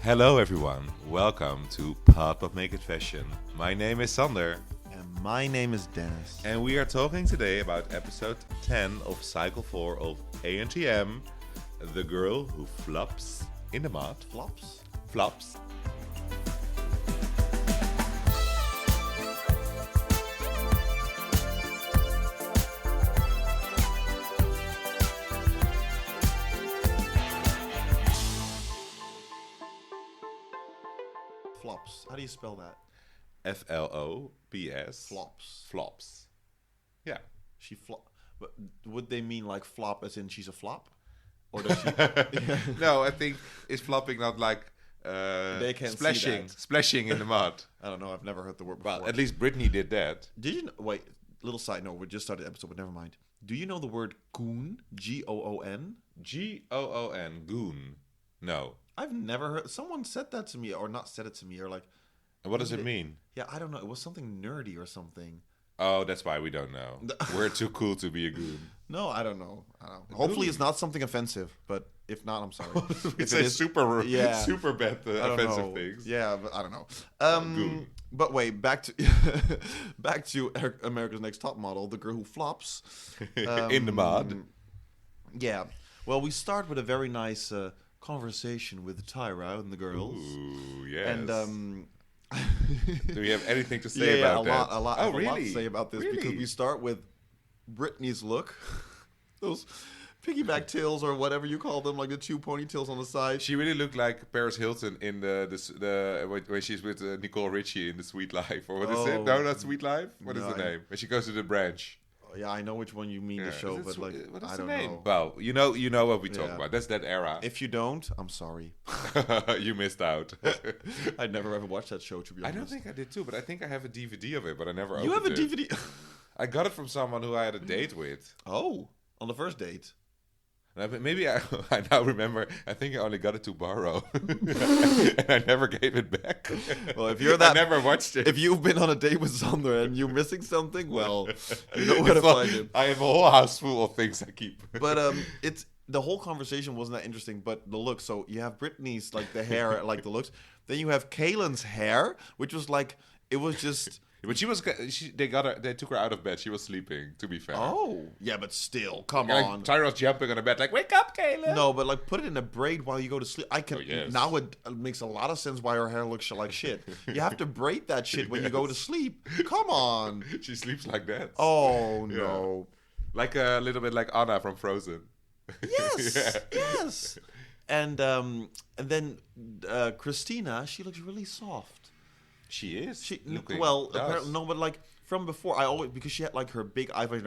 Hello everyone, welcome to Pod But Make It Fashion. My name is Sander. And my name is Dennis. And we are talking today about episode 10 of cycle 4 of ANTM, The Girl Who Flops in the Mud. Flops? Flops. Flops. How do you spell that? Flops. Flops. Flops. Yeah. She flop. But would they mean like flop as in she's a flop? Or does she... No, I think it's flopping not like They can't see splashing. that. Splashing in the mud. I don't know. I've never heard the word before. Well, at least Britney did that. Did you know... Wait, little side note. We just started the episode, but never mind. Do you know the word goon? G-O-O-N? Goon. Goon. No. I've never heard... Someone said that to me, or not said it to me, or like... And what does it mean? Yeah, I don't know. It was something nerdy or something. Oh, that's why we don't know. We're too cool to be a goon. No, I don't know. Hopefully it's not something offensive, but if not, I'm sorry. It's a super bad offensive know. things. Yeah, but I don't know. Goon. But wait, back to America's Next Top Model, the girl who flops. In the mud. Yeah. Well, we start with a very nice conversation with Tyra and the girls. Ooh, yes. And do we have anything to say about that? A lot. Oh, I have really? a lot to say about this because we start with Britney's look. Those piggyback tails or whatever you call them, like the two ponytails on the side. She really looked like Paris Hilton in the when she's with Nicole Richie in The Sweet Life, or what is it? No, not Sweet Life. What is the name? When she goes to the branch. Yeah, I know which one you mean, the show, but like, what is I the don't name? know. Well, you know what we talk about. That's that era. If you don't, I'm sorry. You missed out. I'd never ever watched that show, to be honest. I don't think I did too, but I think I have a DVD of it, but I never opened it. You have a DVD? I got it from someone who I had a date with. Oh, on the first date. Maybe I now remember. I think I only got it to borrow, and I never gave it back. Well, if you're that, I never watched it. If you've been on a date with Sander and you're missing something, well, you know where to find it. I have a whole house full of things I keep. But it's the whole conversation wasn't that interesting, but the look. So you have Britney's like the hair, like the looks. Then you have Kahlen's hair, which was like it was just. But they took her out of bed. She was sleeping, to be fair. Oh. Yeah, but still, come like, on. Tyra was jumping on the bed like, wake up, Kahlen. No, but like put it in a braid while you go to sleep. Yes. Now it makes a lot of sense why her hair looks like shit. You have to braid that shit when you go to sleep. Come on. She sleeps like that. Oh, no. Like a little bit like Anna from Frozen. Yes, yes. And then Christina, she looks really soft. She is. Apparently, no, but like from before, I always because she had like her big eyebrows,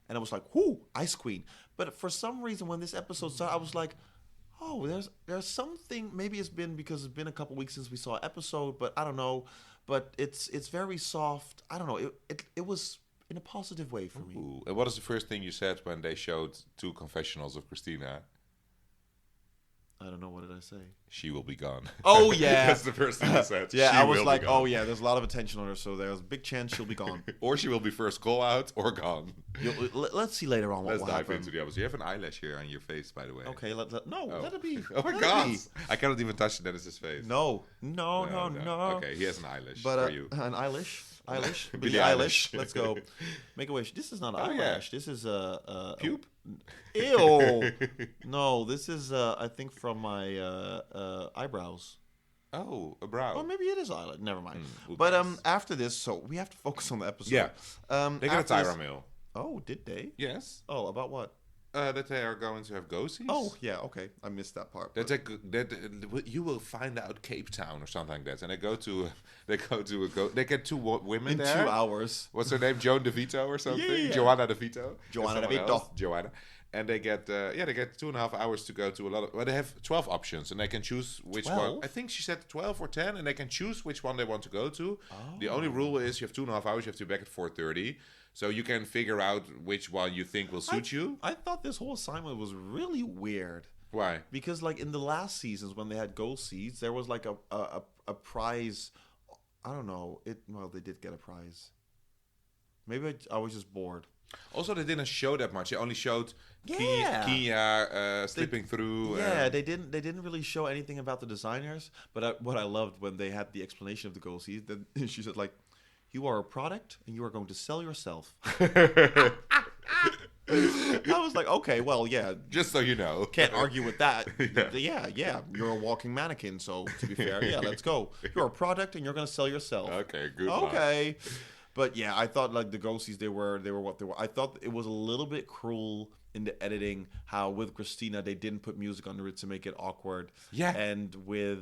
and I was like, "Whoo, Ice Queen." But for some reason, when this episode started, I was like, "Oh, there's something." Maybe it's been because it's been a couple weeks since we saw an episode, but I don't know. But it's very soft. I don't know. It was in a positive way for me. Ooh. And what is the first thing you said when they showed two confessionals of Christina? I don't know. What did I say? She will be gone. Oh, yeah. That's the first thing you said. Yeah, she I was like, oh, yeah, there's a lot of attention on her, so there's a big chance she'll be gone. Or she will be first call out or gone. Let's see later on what Let's will dive happen. into the others. You have an eyelash here on your face, by the way. Okay, let it be. Oh my God. I cannot even touch Dennis's face. No. Okay, he has an eyelash for you. An eyelash. Billie Billie Eilish. Eilish. Let's go. Make a wish. This is not an eyelash. This is a Puke? Ew. No, this is I think from my eyebrows. Oh, a brow. Or maybe it is eyelash. Never mind. Oops. But after this, so we have to focus on the episode. Yeah. They got a Tyra mail. Oh, did they? Yes. Oh, about what? That they are going to have ghosties. Oh, yeah, okay. I missed that part. That you will find out Cape Town or something like that, and they get two women in there 2 hours. What's her name? Joan DeVito or something? Yeah. Joanna DeVito. Joanna. And they get 2.5 hours to go to a lot of. Well, they have 12 options, and they can choose which 12? one. I think she said 12 or 10, and they can choose which one they want to go to. Oh. The only rule is you have 2.5 hours. You have to be back at 4:30. So you can figure out which one you think will suit you. I thought this whole assignment was really weird. Why? Because like in the last seasons when they had gold seeds, there was like a prize. I don't know. Well, they did get a prize. Maybe I was just bored. Also, they didn't show that much. They only showed Yeah. Keenyah slipping through. Yeah, they didn't really show anything about the designers. But what I loved when they had the explanation of the ghosties, then she said like, "You are a product, and you are going to sell yourself." I was like, okay, well, yeah. Just so you know. Can't argue with that. Yeah. You're a walking mannequin, so to be fair, yeah, let's go. You're a product, and you're going to sell yourself. Okay, good. Okay. But yeah, I thought like the ghosties, they were what they were. I thought it was a little bit cruel in the editing how with Christina, they didn't put music under it to make it awkward. Yeah. And with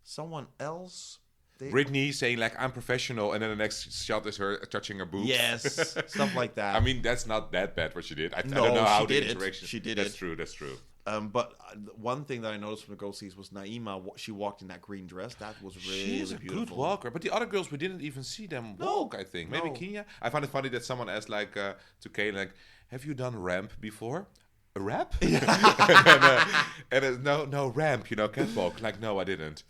someone else... Britney saying like I'm professional, and then the next shot is her touching her boobs. Yes, stuff like that. I mean, that's not that bad what she did. I don't know how the interaction. She did That's true. That's true. But one thing that I noticed from the ghosties was Naima. She walked in that green dress. That was really She's a beautiful. good walker. But the other girls, we didn't even see them walk. I think maybe Keenyah. I find it funny that someone asked like to Kahlen, like, "Have you done ramp before?" A rap? and no ramp. Catwalk. Like, no, I didn't.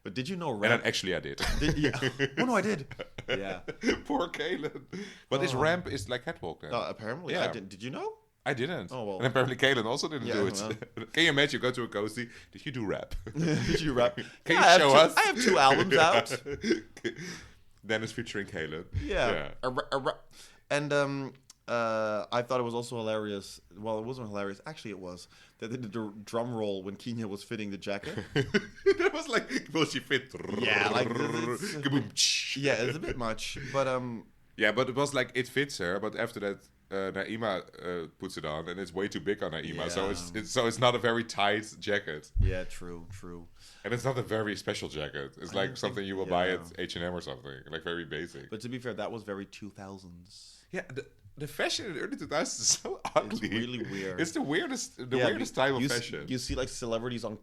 But did you know ramp? And then actually I did. Yeah. Oh, no, I did. Yeah. Poor Kahlen. But this ramp is like catwalk then. Apparently. Yeah. I didn't. Did you know? I didn't. Oh, well. And apparently Kahlen also didn't do it. Well. Can you imagine you go to a ghostie? Did you do rap? Did you rap? Can you show us? I have 2 albums out. Dennis featuring Kahlen. Yeah. And I thought it was also hilarious. Well, it wasn't hilarious. Actually, it was. They did the drum roll when Keenyah was fitting the jacket. That was like, will she fit? Yeah, like yeah, it's a bit much, but yeah, but it was like it fits her. But after that, Naima puts it on, and it's way too big on Naima. Yeah. So it's not a very tight jacket. Yeah, true. And it's not a very special jacket. It's like something you will buy at H&M or something, like very basic. But to be fair, that was very 2000s. Yeah. The fashion in the early 2000s is so ugly. It's really weird. It's the weirdest type of fashion. You see like celebrities on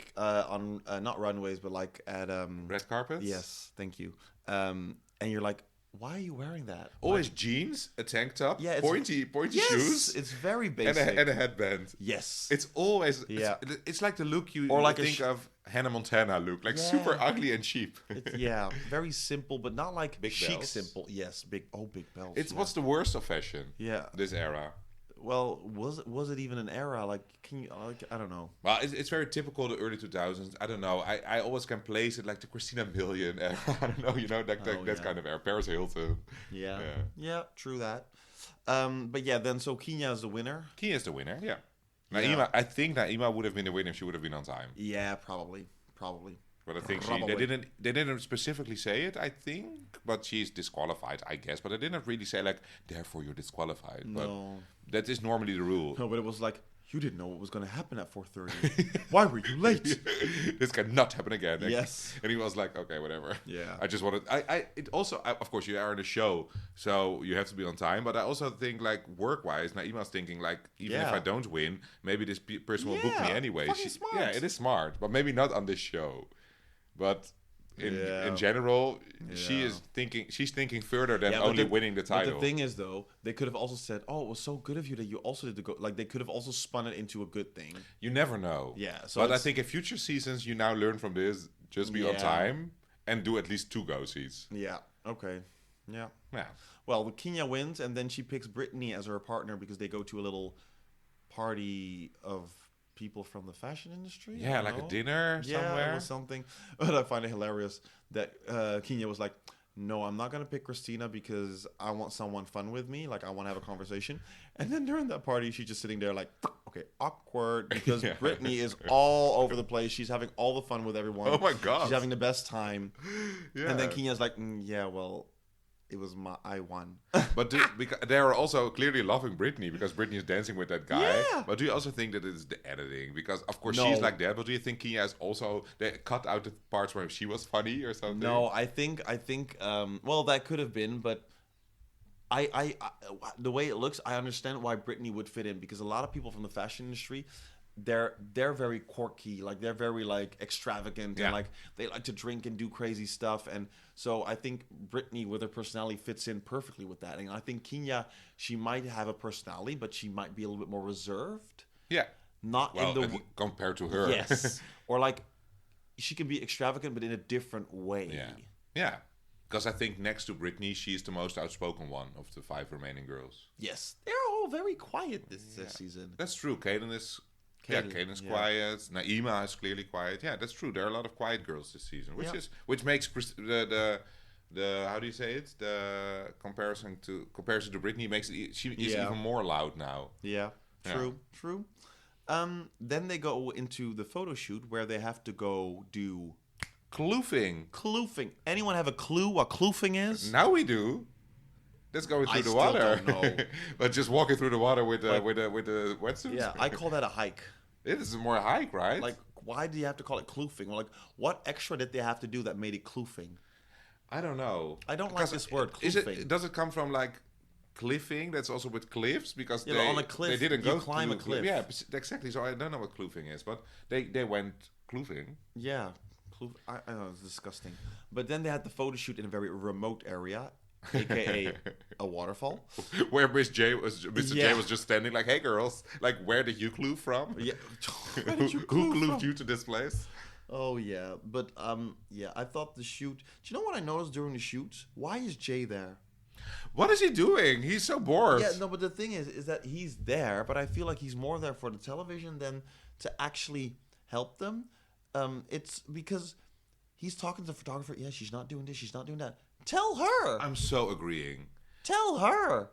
not runways, but like at red carpets. Yes, thank you. And you're like, why are you wearing that? Always jeans, a tank top, yeah, pointy shoes. It's very basic. And a headband. Yes. It's always it's like the look you think of Hannah Montana look, like super ugly and cheap. Very simple, but not like big chic bells. simple. Yes, big bells. It's what's the worst of fashion? Yeah. This era. Well, was it even an era? Like, I don't know. Well, it's very typical of the early 2000s. I don't know. I always can place it like the Christina Milian era. I don't know. That kind of era. Paris Hilton. Yeah. True that. But yeah, then so Keenyah is the winner. Keenyah is the winner. Yeah. Naima, I think Naima would have been the winner if she would have been on time. Yeah, probably. But I think they didn't specifically say it, I think, but she's disqualified, I guess. But they didn't really say like, therefore you're disqualified. No. But that is normally the rule. No, but it was like, you didn't know what was going to happen at 4:30. Why were you late? This cannot happen again. Yes. And he was like, okay, whatever. Yeah. I just wanted. Of course, you are in a show, so you have to be on time. But I also think like work-wise, Naima's thinking like, even if I don't win, maybe this person will book me anyway. Smart. Yeah, it is smart, but maybe not on this show. But in general, she's thinking further than only winning the title. But the thing is, though, they could have also said, "Oh, it was so good of you that you also did the go." Like they could have also spun it into a good thing. You never know. Yeah. So but I think in future seasons, you now learn from this. Just be on time and do at least 2 go-sees. Yeah. Okay. Yeah. Yeah. Well, Keenyah wins, and then she picks Brittany as her partner because they go to a little party of people from the fashion industry. Yeah, like a dinner somewhere. Or something. But I find it hilarious that Keenyah was like, no, I'm not going to pick Christina because I want someone fun with me. Like, I want to have a conversation. And then during that party, she's just sitting there like, okay, awkward. Because Brittany is all over the place. She's having all the fun with everyone. Oh, my God. She's having the best time. Yeah. And then Keenyah's like, it was I won. But because they are also clearly loving Britney because Britney is dancing with that guy. Yeah. But do you also think that it is the editing? Because of course she's like that. But do you think Keenyah is also they cut out the parts where she was funny or something? No, I think. Well, that could have been, but I the way it looks, I understand why Britney would fit in because a lot of people from the fashion industry. They're very quirky, like they're very like extravagant and like they like to drink and do crazy stuff, and so I think Britney with her personality fits in perfectly with that. And I think Keenyah, she might have a personality, but she might be a little bit more reserved. Yeah, compared to her. Yes, or like she can be extravagant, but in a different way. Yeah. Because I think next to Britney, she's the most outspoken one of the 5 remaining girls. Yes, they're all all very quiet this season. That's true. Kalen's quiet. Naima is clearly quiet. Yeah, that's true. There are a lot of quiet girls this season, which makes the how do you say it? The comparison to Britney makes it she is even more loud now. Yeah, true. Then they go into the photo shoot where they have to go do kloofing. Anyone have a clue what kloofing is? Now we do. That's going through the water. Don't know. But just walking through the water with a wetsuit. Yeah, I call that a hike. It is more a hike, right? Like, why do you have to call it kloofing? Or like, what extra did they have to do that made it kloofing? I don't know. I don't like this word, kloofing. Does it come from like cliffing? That's also with cliffs because on a cliff, they didn't go climb a cliff. Yeah, exactly. So I don't know what kloofing is, but they went kloofing. Yeah, I know, it's disgusting. But then they had the photo shoot in a very remote area, aka a waterfall, where Mr. J was just standing like, "Hey girls, like where did you kloof from? Yeah, who kloofed you to this place?" Oh yeah, but I thought the shoot. Do you know what I noticed during the shoot? Why is Jay there? What is he doing? He's so bored. Yeah, no, but the thing is that he's there, but I feel like he's more there for the television than to actually help them. It's because he's talking to the photographer. Yeah, she's not doing this. She's not doing that. Tell her. I'm so agreeing. Tell her.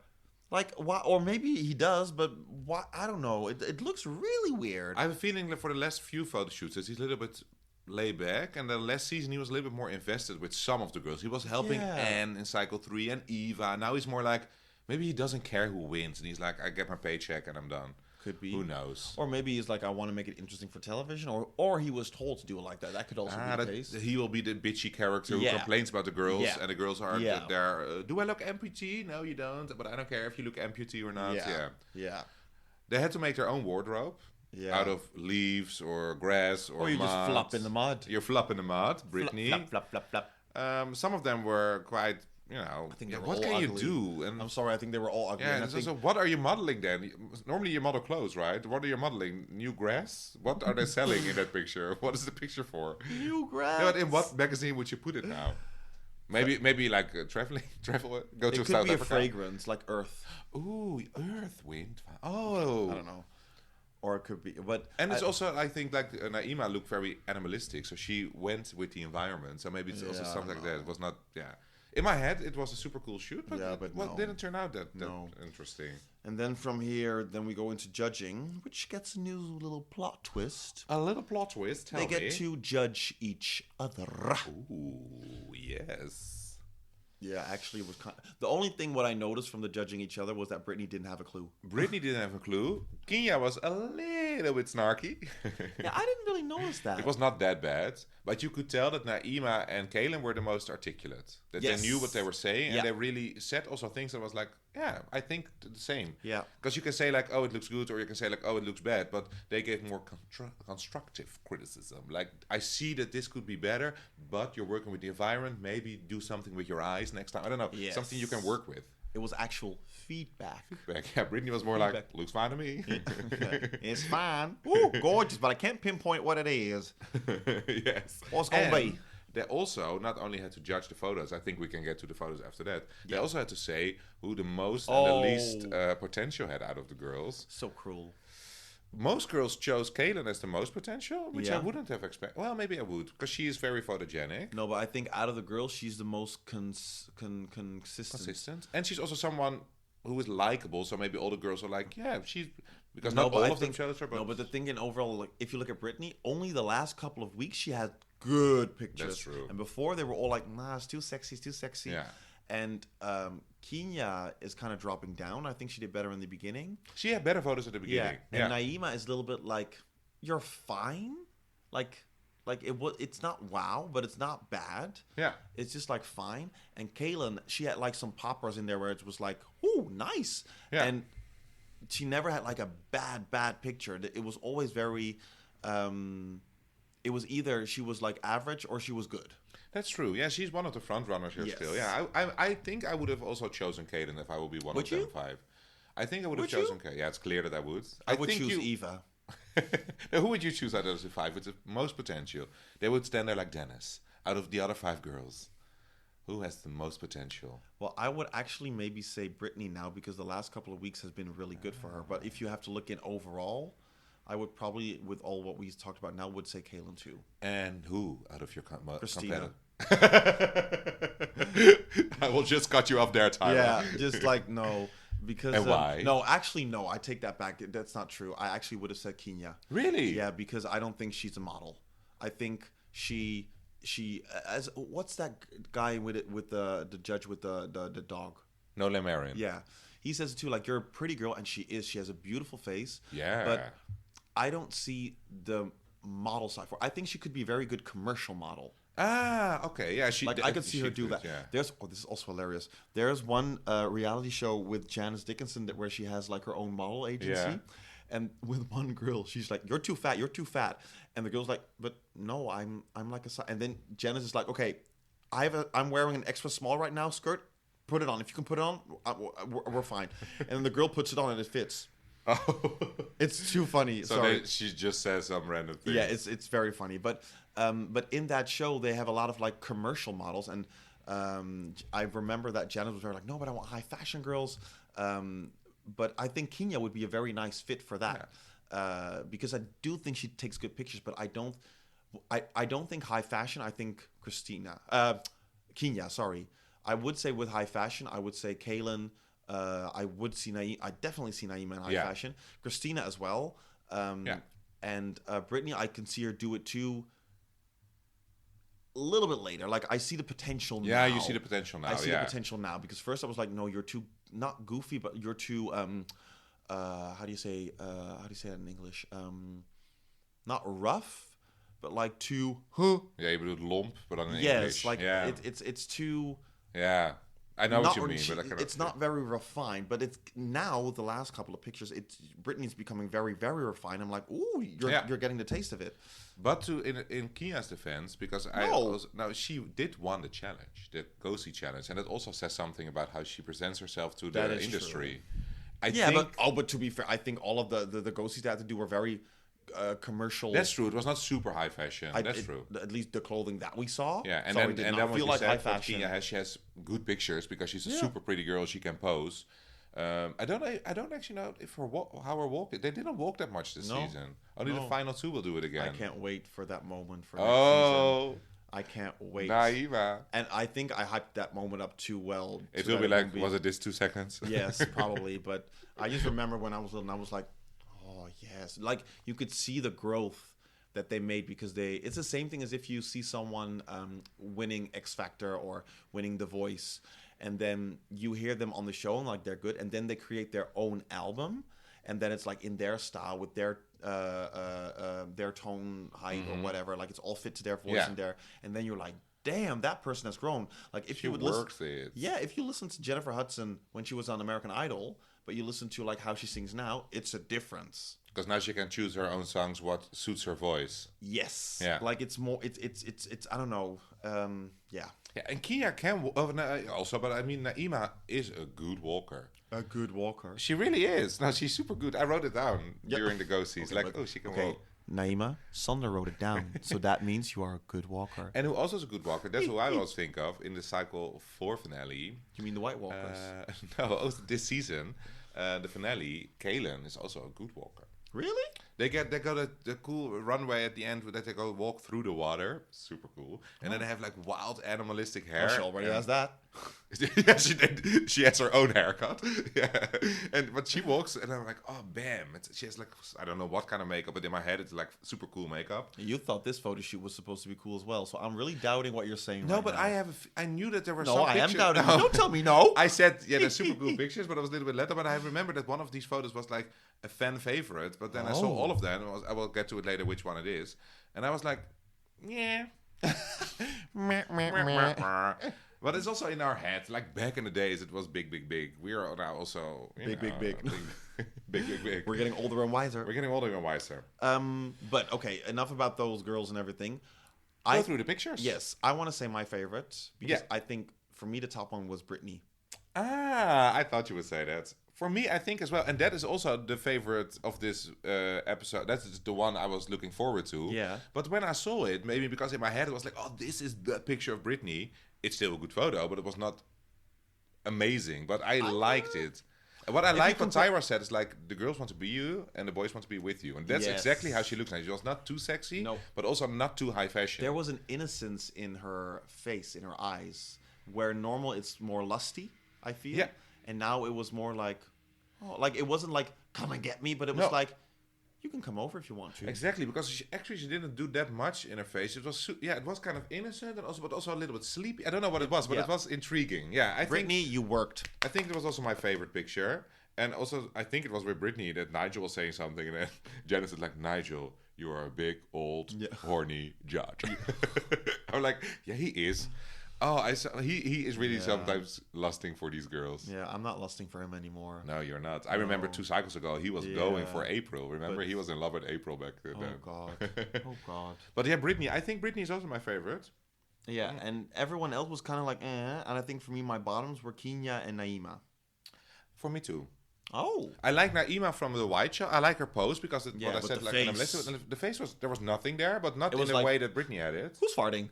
Like, why? Or maybe he does, but why? I don't know. It looks really weird. I have a feeling that for the last few photo shoots, that he's a little bit laid back, and the last season he was a little bit more invested with some of the girls. He was helping Anne in Cycle 3 and Eva. Now he's more like, maybe he doesn't care who wins, and he's like, I get my paycheck and I'm done. Could be. Who knows? Or maybe he's like, I want to make it interesting for television, or he was told to do it like that. That could also be the case. He will be the bitchy character who complains about the girls, and the girls are there. Do I look amputee? No, you don't. But I don't care if you look amputee or not. Yeah. They had to make their own wardrobe. Yeah. Out of leaves or grass or you mud. just flop in the mud. You flop in the mud, Brittany. Flop. Some of them were quite, I think they were what can ugly. You do? And I'm sorry, I think they were all ugly. Yeah, and so what are you modeling then? Normally you model clothes, right? What are you modeling? New grass? What are they selling in that picture? What is the picture for? New grass. Yeah, but in what magazine would you put it now? Maybe like travel. Go to South Africa. It could be a fragrance like Earth. Ooh, Earth, wind. Oh, I don't know. Or it could be, but it's also I think like Naima looked very animalistic, so she went with the environment. So maybe it's also something like that. It was not, In my head, it was a super cool shoot, but didn't turn out that interesting. And then from here, then we go into judging, which gets a new little plot twist. A little plot twist. They get to judge each other. Ooh, yes. Yeah, actually, it was the only thing what I noticed from the judging each other was that Brittany didn't have a clue. Brittany didn't have a clue. Keenyah was a little bit snarky. Yeah, I didn't really notice that. It was not that bad, but you could tell that Naima and Kahlen were the most articulate. That they knew what they were saying, and they really said also things that was like, yeah, I think the same. Yeah. Because you can say like, oh, it looks good, or you can say like, oh, it looks bad, but they gave more constructive criticism. Like, I see that this could be better, but you're working with the environment. Maybe do something with your eyes next time. I don't know. Yes. Something you can work with. It was actual feedback. Yeah, Brittany was more like, looks fine to me. It's fine. Ooh, gorgeous, but I can't pinpoint what it is. Yes. What's going to be? They also not only had to judge the photos, I think we can get to the photos after that. They also had to say who the most and the least potential had out of the girls. So cruel. Most girls chose Kahlen as the most potential, which I wouldn't have expected. Well, maybe I would, because she is very photogenic. No, but I think out of the girls, she's the most consistent. And she's also someone who is likable, so maybe all the girls are like, yeah, she's... Because not all of them chose her, but... No, but the thing in overall, like, if you look at Brittany, only the last couple of weeks she had good pictures. That's true. And before, they were all like, nah, it's too sexy. Yeah. And Keenyah is kind of dropping down. I think she did better in the beginning. She had better photos at the beginning. Yeah. And Naima is a little bit like, you're fine. Like it's not wow, but it's not bad. Yeah. It's just like fine. And Kahlen, she had like some poppers in there where it was like, ooh, nice. Yeah. And she never had like a bad picture. It was always very... it was either she was like average or she was good. That's true. Yeah, she's one of the front runners here still. Yeah, I think I would have also chosen Kahlen if I would be one of them five. I think I would have chosen Kahlen. Yeah, it's clear that I would. I would choose Eva. Now, who would you choose out of the five with the most potential? They would stand there like Dennis out of the other five girls. Who has the most potential? Well, I would actually maybe say Brittany now because the last couple of weeks has been really good for her. But if you have to look in overall, I would probably, with all what we talked about now, would say Kahlen too. And who out of your Christina. I will just cut you off there, Tyler. Yeah, just like no. Because and why? No, actually, no. I take that back. That's not true. I actually would have said Keenyah. Really? Yeah, because I don't think she's a model. I think she as what's that guy with the judge with the dog? No Lemarian. Yeah, he says it too. Like you're a pretty girl, and she is. She has a beautiful face. Yeah. But I don't see the model side for. I think she could be a very good commercial model. Ah, okay, yeah. I could see her do that. Yeah. This is also hilarious. There's one reality show with Janice Dickinson where she has like her own model agency, and with one girl, she's like, "You're too fat. You're too fat," and the girl's like, "But no, I'm like a." And then Janice is like, "Okay, I'm wearing an extra small right now skirt. Put it on. If you can put it on, we're fine." And then the girl puts it on and it fits. Oh, it's too funny. So she just says some random thing. Yeah, it's very funny. But in that show, they have a lot of like commercial models, and I remember that Janet was very like, no, but I want high fashion girls. But I think Keenyah would be a very nice fit for that because I do think she takes good pictures, but I don't think high fashion. I think Keenyah. Sorry, I would say with high fashion, I would say Kahlen. I would see Naima. I definitely see Naima in high fashion. Christina as well. And Brittany, I can see her do it too. A little bit later, like I see the potential now. Yeah, you see the potential now. I see the potential now because first I was like, no, you're too not goofy, but you're too. How do you say that in English? Not rough, but like too. Yeah, you bedoelt lomp, but dan in English. English. Like it's too. Yeah. I know what you mean, but it's not very refined. But it's now the last couple of pictures, Brittany's becoming very, very refined. I'm like, ooh, you're getting the taste of it. But in Keenyah's defense, because she did won the challenge, the Ghosty challenge, and it also says something about how she presents herself to the industry. But to be fair, I think all of the Ghosties they had to do were very commercial. That's true. It was not super high fashion. That's true. At least the clothing that we saw. Yeah, and then what you said, Keenyah has, she has good pictures because she's a super pretty girl. She can pose. I don't actually know how her walk. They didn't walk that much this season. Only the final two will do it again. I can't wait for that moment for next season. I can't wait. Naima. And I think I hyped that moment up too well. It will be like, was it this 2 seconds? Yes, probably. But I just remember when I was little, and I was like, oh yes, like you could see the growth that they made because it's the same thing as if you see someone winning X Factor or winning The Voice, and then you hear them on the show and like they're good, and then they create their own album, and then it's like in their style with their tone height or whatever, like it's all fit to their voice in there, and then you're like, damn, that person has grown. Like if you would listen, if you listen to Jennifer Hudson when she was on American Idol, but you listen to like how she sings now, it's a difference. Because now she can choose her own songs, what suits her voice. Yes. Yeah. Like it's more. It's. I don't know. Yeah. Yeah, and Keenyah can also, but I mean, Naima is a good walker. A good walker. She really is. No, she's super good. I wrote it down during the Ghosties. She can walk. Naima, Sander wrote it down, so that means you are a good walker. And who also is a good walker? That's who I always think of in the Cycle 4 finale. You mean the White Walkers? No, this season, the finale, Kahlen is also a good walker. Really? They got the cool runway at the end that they go walk through the water. Super cool. And then they have like wild animalistic hair. She already has that. Yeah, she did. She has her own haircut. Yeah. But she walks and I'm like, oh, bam. She has like, I don't know what kind of makeup, but in my head it's like super cool makeup. You thought this photo shoot was supposed to be cool as well, so I'm really doubting what you're saying. No, but now. I knew that there were some pictures. No, I am doubting. No. Don't tell me no. I said, yeah, they're super cool pictures, but I was a little bit later. But I remember that one of these photos was like a fan favorite, but then I saw all of them. I will get to it later which one it is. And I was like, yeah. But it's also in our head. Like back in the days, it was big, big, big. We are now also big. Big. We're getting older and wiser. But okay, enough about those girls and everything. Go through the pictures. Yes, I want to say my favorite because I think for me the top one was Brittany. I thought you would say that. For me, I think as well, and that is also the favorite of this episode. That's the one I was looking forward to. Yeah. But when I saw it, maybe because in my head it was like, oh, this is the picture of Britney. It's still a good photo, but it was not amazing. But I liked it. And what I like what Tyra said is like, the girls want to be you and the boys want to be with you. And that's exactly how she looks now. She was not too sexy, but also not too high fashion. There was an innocence in her face, in her eyes, where normal it's more lusty, I feel. Yeah. And now it was more like, like it wasn't like, come and get me, but it was like, you can come over if you want to. Exactly, because she didn't do that much in her face. It was it was kind of innocent and but also a little bit sleepy. I don't know what it was, but it was intriguing. Yeah, I think Britney, you worked. I think that was also my favorite picture, and also I think it was with Britney that Nigel was saying something, and then Janice is like, Nigel, you are a big old horny judge. I'm like, yeah, he is. Oh, he is really sometimes lusting for these girls. Yeah, I'm not lusting for him anymore. No, you're not. I remember 2 cycles ago, he was going for April. Remember, he was in love with April back then. Oh, God. Oh, God. But yeah, Britney. I think Britney is also my favorite. Yeah, and everyone else was kind of like, And I think for me, my bottoms were Keenyah and Naima. For me, too. Oh, I like Naima from the white shot. I like her pose because what I said, the like face. the face was nothing there, but not It in was the like, way that Britney had it. Who's farting?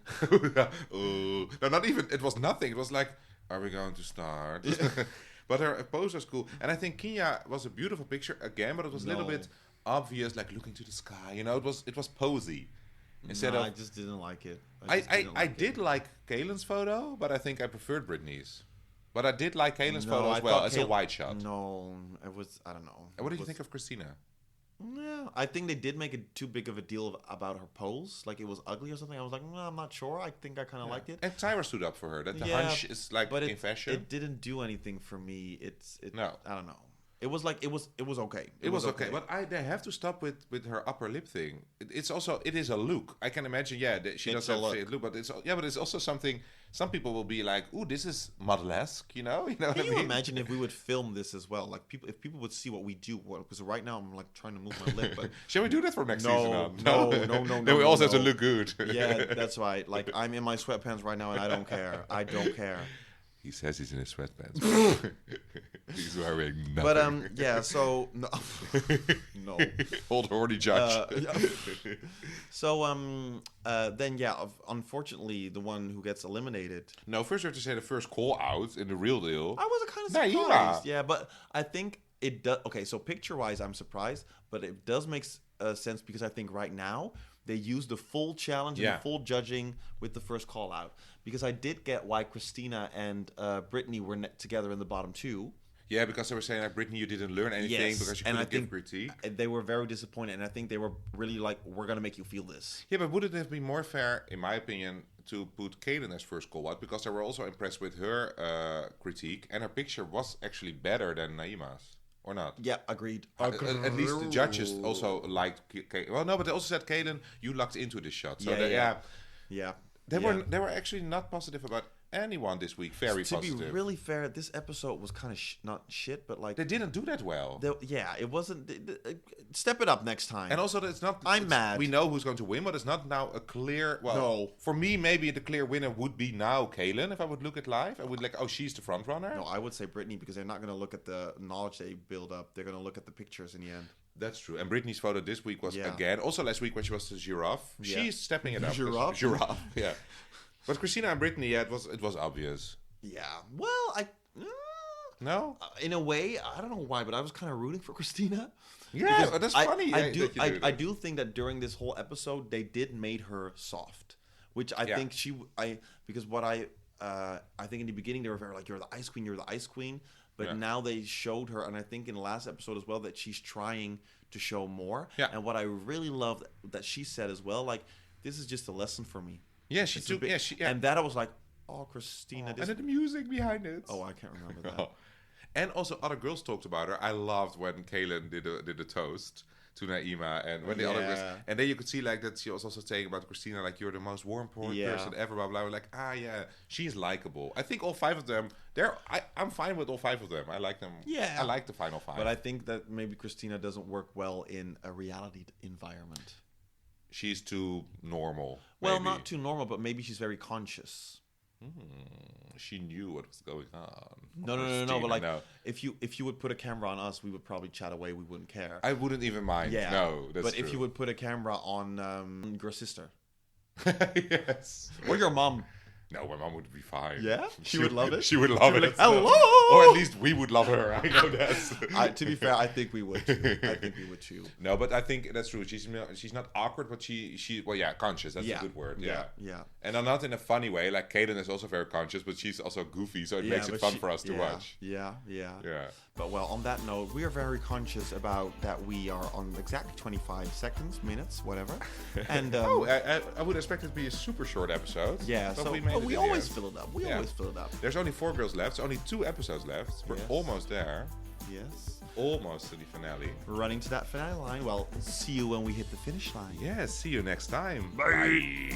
No, not even. It was nothing. It was like, are we going to start? But her pose was cool, and I think Keenyah was a beautiful picture again, but it was a little bit obvious, like looking to the sky. You know, it was posy. Instead of, I just didn't like it. I did like Kahlen's photo, but I think I preferred Britney's. But I did like Kahlen's photo as well. It's a wide shot. No, it was, I don't know. And what did you think of Christina? Yeah, I think they did make it too big of a deal about her pose. Like it was ugly or something. I was like, no, I'm not sure. I think I kind of liked it. And Tyra stood up for her. That the hunch is like in fashion. It didn't do anything for me. No. I don't know. It was like it was okay. It was okay, but they have to stop with her upper lip thing. It is a look. I can imagine. Yeah, she does have a look, but it's also something. Some people will be like, "Ooh, this is model-esque," you know. Can you imagine if we would film this as well? Like if people would see what we do. Because right now I'm like trying to move my lip. But shall we do that for next season? No. Then we also have to look good. Yeah, that's right. Like I'm in my sweatpants right now, and I don't care. I don't care. He says he's in his sweatpants. He's wearing But nothing. so no, no. Old horny judge. So then unfortunately the one who gets eliminated. No, first you have to say the first call out in the real deal. I was kind of surprised. Yeah, but I think it does. Okay, so picture wise, I'm surprised, but it does make sense because I think right now they use the full challenge and the full judging with the first call out. Because I did get why Christina and Britney were together in the bottom 2. Yeah, because they were saying like, Britney, you didn't learn anything because you couldn't give critique. They were very disappointed, and I think they were really like, we're going to make you feel this. Yeah, but would it have been more fair, in my opinion, to put Kahlen as first call out? Because they were also impressed with her critique, and her picture was actually better than Naima's. Or not? Yeah, agreed. At least the judges also liked Kahlen. Well, no, but they also said, Kahlen, you lucked into this shot. So They were actually not positive about anyone this week. Very positive. To be really fair, this episode was kind of not shit, but like they didn't do that well. It wasn't. Step it up next time. And also, it's not. I'm mad. We know who's going to win, but it's not now a clear. Well, no. For me, maybe the clear winner would be now Kahlen. If I would look at live, I would like, oh, she's the front runner. No, I would say Britney because they're not going to look at the knowledge they build up. They're going to look at the pictures in the end. That's true. And Britney's photo this week was again. Also last week when she was the giraffe, she's stepping it up. Giraffe. Yeah. But Christina and Britney, it was obvious. Yeah. Well, no. In a way, I don't know why, but I was kind of rooting for Christina. Yeah, that's funny. I do think that during this whole episode, they did made her soft, which I think because what I think in the beginning they were very like, you're the ice queen, but now they showed her, and I think in the last episode as well, that she's trying to show more. Yeah. And what I really loved that she said as well, like, this is just a lesson for me. Yeah, she took. And that I was like, oh, Christina. And then the music behind it. Oh, I can't remember that. And also, other girls talked about her. I loved when Kahlen did a toast to Naima, and when the other girls, and then you could see like that she was also saying about Christina, like, you're the most warm person ever. Blah blah. We're like, she's likable. I think all 5 of them. I'm fine with all 5 of them. I like them. Yeah, I like the final 5. But I think that maybe Christina doesn't work well in a reality environment. She's too normal. Well, not too normal, but maybe she's very conscious. She knew what was going on. No. But like, if you would put a camera on us, we would probably chat away. We wouldn't care. I wouldn't even mind. Yeah. No, that's But true. if you would put a camera on your sister yes. or your mom. No, my mom would be fine. Yeah? She would love it? She would love it. Like, hello! Or at least we would love her. I know that. To be fair, I think we would too. Too. No, but I think that's true. She's not awkward, but she conscious. That's a good word. Yeah. And not in a funny way. Like Kahlen is also very conscious, but she's also goofy, so it makes it fun for us to watch. Yeah. But well, on that note, we are very conscious about that we are on exactly 25 seconds, minutes, whatever. And I would expect it to be a super short episode. Yeah, but so we always fill it up. We always fill it up. There's only 4 girls left. There's only 2 episodes left. We're almost there. Yes. Almost to the finale. We're running to that finale line. Well, see you when we hit the finish line. Yeah, see you next time. Bye.